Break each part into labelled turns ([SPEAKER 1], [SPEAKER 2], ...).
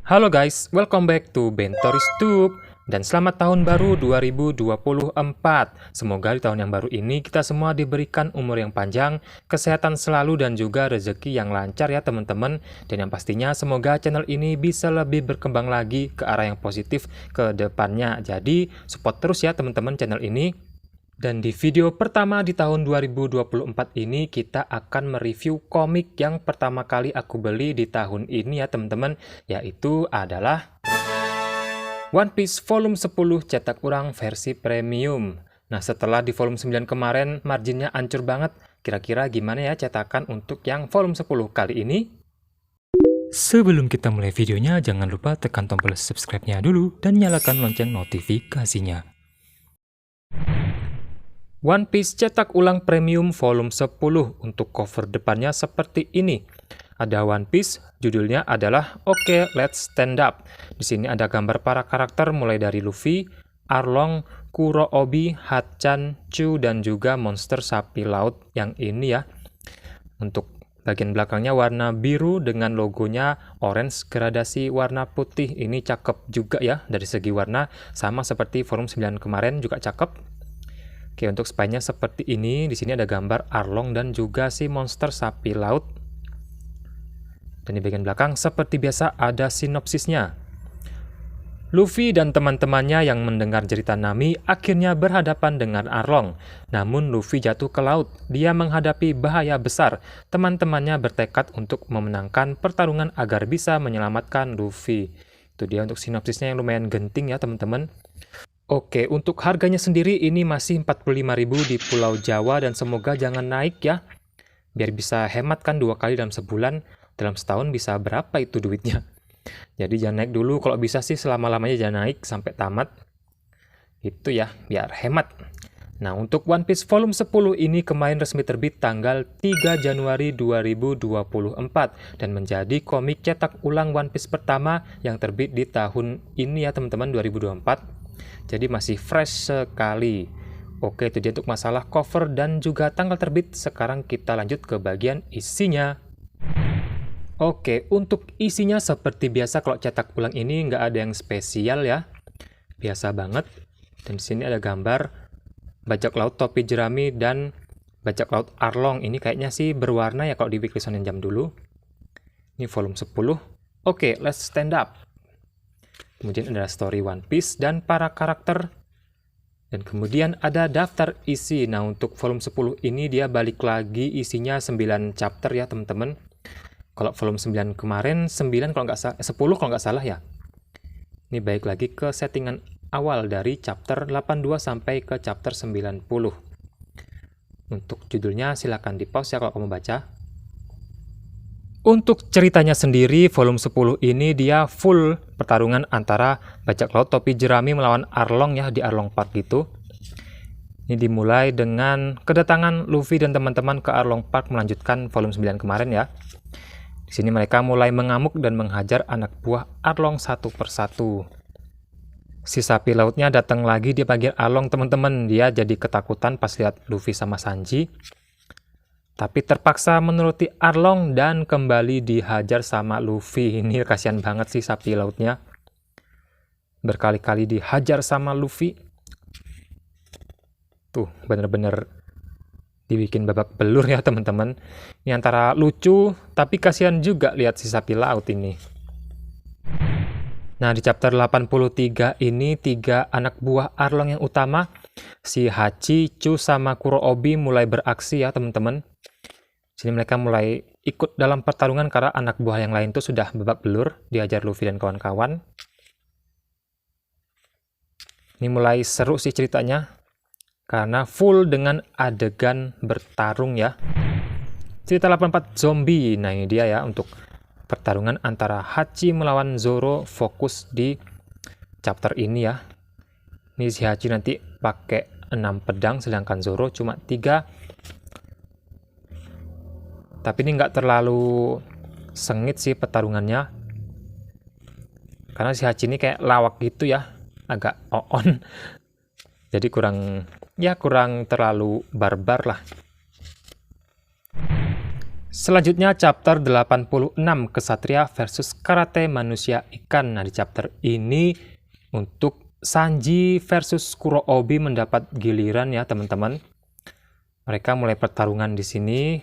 [SPEAKER 1] Halo guys, welcome back to Bentoris Tube dan selamat tahun baru 2024. Semoga di tahun yang baru ini kita semua diberikan umur yang panjang, kesehatan selalu dan juga rezeki yang lancar ya teman-teman. Dan yang pastinya semoga channel ini bisa lebih berkembang lagi ke arah yang positif ke depannya. Jadi support terus ya teman-teman channel ini. Dan di video pertama di tahun 2024 ini kita akan mereview komik yang pertama kali aku beli di tahun ini ya teman-teman, yaitu adalah One Piece volume 10 cetak ulang versi premium. Nah, setelah di volume 9 kemarin marginnya hancur banget, kira-kira gimana ya cetakan untuk yang volume 10 kali ini? Sebelum kita mulai videonya, jangan lupa tekan tombol subscribe-nya dulu dan nyalakan lonceng notifikasinya. One Piece cetak ulang premium volume 10. Untuk cover depannya seperti ini. Ada One Piece, judulnya adalah Oke, Let's Stand Up. Di sini ada gambar para karakter mulai dari Luffy, Arlong, Kurobi, Hatchan, Chu, dan juga monster sapi laut yang ini ya. Untuk bagian belakangnya warna biru dengan logonya orange gradasi warna putih. Ini cakep juga ya dari segi warna, sama seperti volume 9 kemarin juga cakep. Oke, untuk spine-nya seperti ini. Di sini ada gambar Arlong dan juga si monster sapi laut. Dan di bagian belakang seperti biasa ada sinopsisnya. Luffy dan teman-temannya yang mendengar cerita Nami akhirnya berhadapan dengan Arlong. Namun Luffy jatuh ke laut. Dia menghadapi bahaya besar. Teman-temannya bertekad untuk memenangkan pertarungan agar bisa menyelamatkan Luffy. Itu dia untuk sinopsisnya yang lumayan genting ya teman-teman. Oke, untuk harganya sendiri ini masih 45.000 di Pulau Jawa dan semoga jangan naik ya. Biar bisa hemat kan 2 kali dalam sebulan, dalam setahun bisa berapa itu duitnya. Jadi jangan naik dulu, kalau bisa sih selama-lamanya jangan naik sampai tamat. Itu ya, biar hemat. Nah, untuk One Piece volume 10 ini kemarin resmi terbit tanggal 3 Januari 2024 dan menjadi komik cetak ulang One Piece pertama yang terbit di tahun ini ya teman-teman, 2024. Jadi masih fresh sekali. Oke, itu dia untuk masalah cover dan juga tanggal terbit. Sekarang kita lanjut ke bagian isinya. Oke, untuk isinya seperti biasa kalau cetak ulang ini nggak ada yang spesial ya. Biasa banget. Dan di sini ada gambar bajak laut topi jerami dan bajak laut Arlong. Ini kayaknya sih berwarna ya kalau di Weekly Shonen Jump dulu. Ini volume 10. Oke, let's stand up. Kemudian ada story One Piece dan para karakter. Dan kemudian ada daftar isi. Nah, untuk volume 10 ini dia balik lagi isinya 9 chapter ya teman-teman. Kalau volume 9 kemarin 9 kalau nggak salah, 10 kalau nggak salah ya. Ini balik lagi ke settingan awal dari chapter 82 sampai ke chapter 90. Untuk judulnya silakan di-pause ya kalau kamu baca. Untuk ceritanya sendiri, volume 10 ini dia full pertarungan antara bajak laut topi jerami melawan Arlong ya, di Arlong Park gitu. Ini dimulai dengan kedatangan Luffy dan teman-teman ke Arlong Park melanjutkan volume 9 kemarin ya. Di sini mereka mulai mengamuk dan menghajar anak buah Arlong satu persatu. Si sapi lautnya datang lagi di bagian Arlong teman-teman. Dia jadi ketakutan pas lihat Luffy sama Sanji. Tapi terpaksa menuruti Arlong dan kembali dihajar sama Luffy. Ini kasihan banget sih sapi lautnya. Berkali-kali dihajar sama Luffy. Tuh, bener-bener dibikin babak belur ya teman-teman. Ini antara lucu, tapi kasihan juga lihat si sapi laut ini. Nah, di chapter 83 ini 3 anak buah Arlong yang utama, si Hachi, Chu, sama Kurobi mulai beraksi ya teman-teman. Sini mereka mulai ikut dalam pertarungan karena anak buah yang lain tuh sudah babak belur, diajar Luffy dan kawan-kawan. Ini mulai seru sih ceritanya, karena full dengan adegan bertarung ya. Cerita 84 zombie, nah ini dia ya untuk pertarungan antara Hachi melawan Zoro, fokus di chapter ini ya. Ini si Hachi nanti pakai 6 pedang, sedangkan Zoro cuma 3. Tapi ini nggak terlalu sengit sih pertarungannya. Karena si Hachi ini kayak lawak gitu ya. Agak on. Jadi kurang terlalu barbar lah. Selanjutnya chapter 86, Kesatria versus Karate Manusia Ikan. Nah, di chapter ini untuk Sanji versus Kurobi mendapat giliran ya, teman-teman. Mereka mulai pertarungan di sini.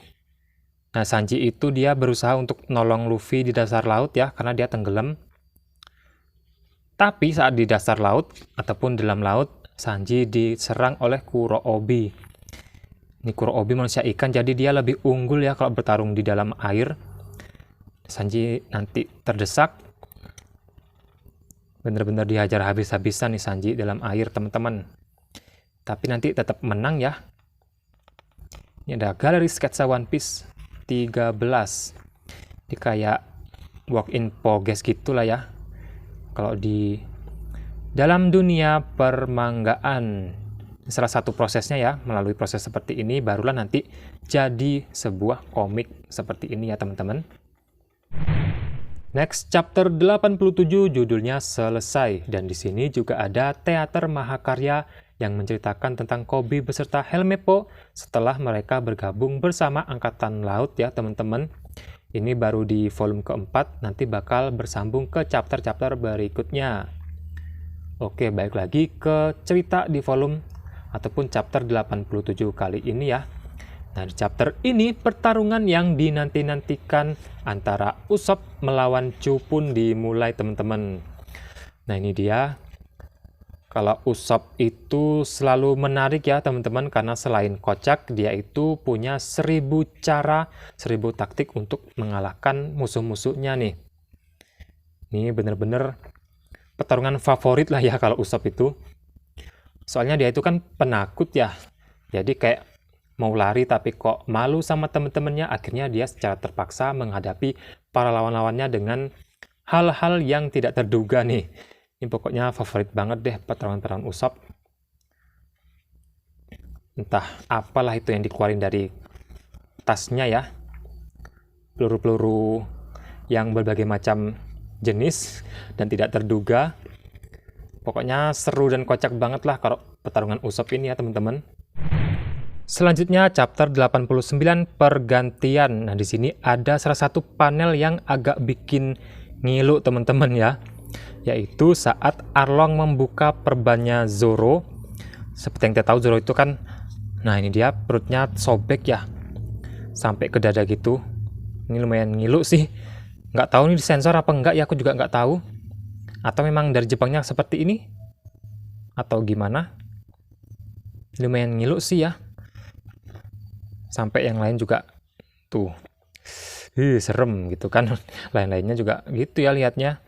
[SPEAKER 1] Nah, Sanji itu dia berusaha untuk nolong Luffy di dasar laut ya, karena dia tenggelam. Tapi saat di dasar laut ataupun dalam laut, Sanji diserang oleh Kurobi. Ini Kurobi manusia ikan, jadi dia lebih unggul ya kalau bertarung di dalam air. Sanji nanti terdesak. Bener-bener dihajar habis-habisan nih Sanji dalam air, teman-teman. Tapi nanti tetap menang ya. Ini ada galeri sketsa One Piece 13. Ini kayak work in progress gitulah ya. Kalau di dalam dunia permanggaan, salah satu prosesnya ya, melalui proses seperti ini barulah nanti jadi sebuah komik seperti ini ya, teman-teman. Next, chapter 87 judulnya Selesai, dan di sini juga ada teater mahakarya yang menceritakan tentang Koby beserta Helmeppo setelah mereka bergabung bersama Angkatan Laut ya, teman-teman. Ini baru di volume keempat, nanti bakal bersambung ke chapter-chapter berikutnya. Oke, balik lagi ke cerita di volume ataupun chapter 87 kali ini ya. Nah, di chapter ini pertarungan yang dinanti-nantikan antara Usopp melawan Chopin dimulai, teman-teman. Nah, ini dia. Kalau Usopp itu selalu menarik ya, teman-teman, karena selain kocak, dia itu punya 1000 cara, 1000 taktik untuk mengalahkan musuh-musuhnya nih. Ini bener-bener pertarungan favorit lah ya kalau Usopp itu. Soalnya dia itu kan penakut ya, jadi kayak mau lari tapi kok malu sama temen-temennya, akhirnya dia secara terpaksa menghadapi para lawan-lawannya dengan hal-hal yang tidak terduga nih. Ini pokoknya favorit banget deh pertarungan-pertarungan Usopp. Entah apalah itu yang dikeluarin dari tasnya ya, peluru-peluru yang berbagai macam jenis dan tidak terduga. Pokoknya seru dan kocak banget lah kalau pertarungan Usopp ini ya, teman-teman. Selanjutnya chapter 89 pergantian. Nah, di sini ada salah satu panel yang agak bikin ngilu, teman-teman ya. Yaitu saat Arlong membuka perbannya Zoro. Seperti yang kita tahu Zoro itu kan, nah ini dia perutnya sobek ya. Sampai ke dada gitu. Ini lumayan ngilu sih. Nggak tahu nih disensor apa enggak ya, aku juga nggak tahu. Atau memang dari Jepangnya seperti ini? Atau gimana? Lumayan ngilu sih ya. Sampai yang lain juga tuh. Serem gitu kan. Lain-lainnya juga gitu ya lihatnya.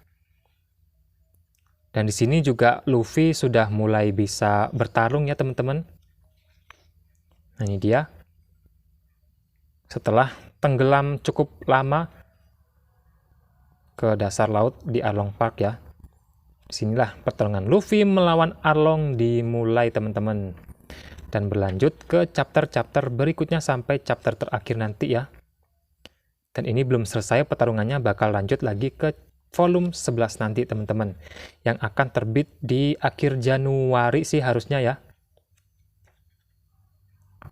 [SPEAKER 1] Dan di sini juga Luffy sudah mulai bisa bertarung ya, teman-teman. Nah, ini dia. Setelah tenggelam cukup lama ke dasar laut di Arlong Park ya. Disinilah pertarungan Luffy melawan Arlong dimulai, teman-teman. Dan berlanjut ke chapter-chapter berikutnya sampai chapter terakhir nanti ya. Dan ini belum selesai pertarungannya, bakal lanjut lagi ke volume 11 nanti, teman-teman. Yang akan terbit di akhir Januari sih harusnya ya.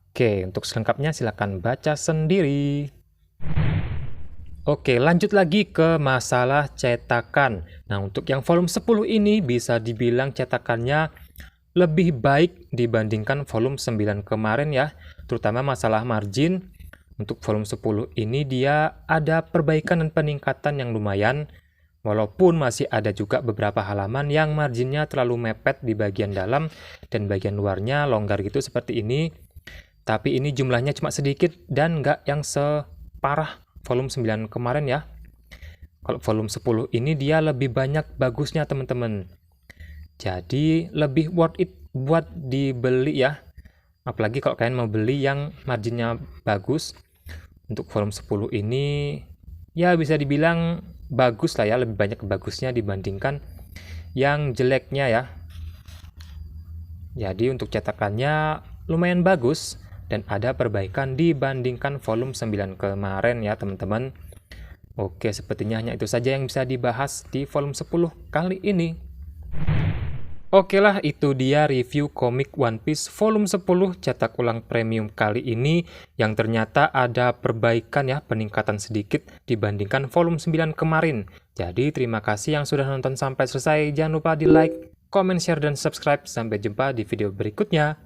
[SPEAKER 1] Oke, untuk selengkapnya silakan baca sendiri. Oke, lanjut lagi ke masalah cetakan. Nah, untuk yang volume 10 ini bisa dibilang cetakannya lebih baik dibandingkan volume 9 kemarin ya. Terutama masalah margin. Untuk volume 10 ini dia ada perbaikan dan peningkatan yang lumayan. Walaupun masih ada juga beberapa halaman yang marginnya terlalu mepet di bagian dalam dan bagian luarnya longgar gitu seperti ini. Tapi ini jumlahnya cuma sedikit dan nggak yang separah volume 9 kemarin ya. Kalau volume 10 ini dia lebih banyak bagusnya, teman-teman. Jadi lebih worth it buat dibeli ya. Apalagi kalau kalian mau beli yang marginnya bagus. Untuk volume 10 ini ya bisa dibilang bagus lah ya, lebih banyak bagusnya dibandingkan yang jeleknya ya. Jadi untuk cetakannya lumayan bagus dan ada perbaikan dibandingkan volume 9 kemarin ya, teman-teman. Oke, sepertinya hanya itu saja yang bisa dibahas di volume 10 kali ini. Oke lah, itu dia review komik One Piece volume 10 cetak ulang premium kali ini yang ternyata ada perbaikan ya, peningkatan sedikit dibandingkan volume 9 kemarin. Jadi terima kasih yang sudah nonton sampai selesai. Jangan lupa di like, comment, share, dan subscribe. Sampai jumpa di video berikutnya.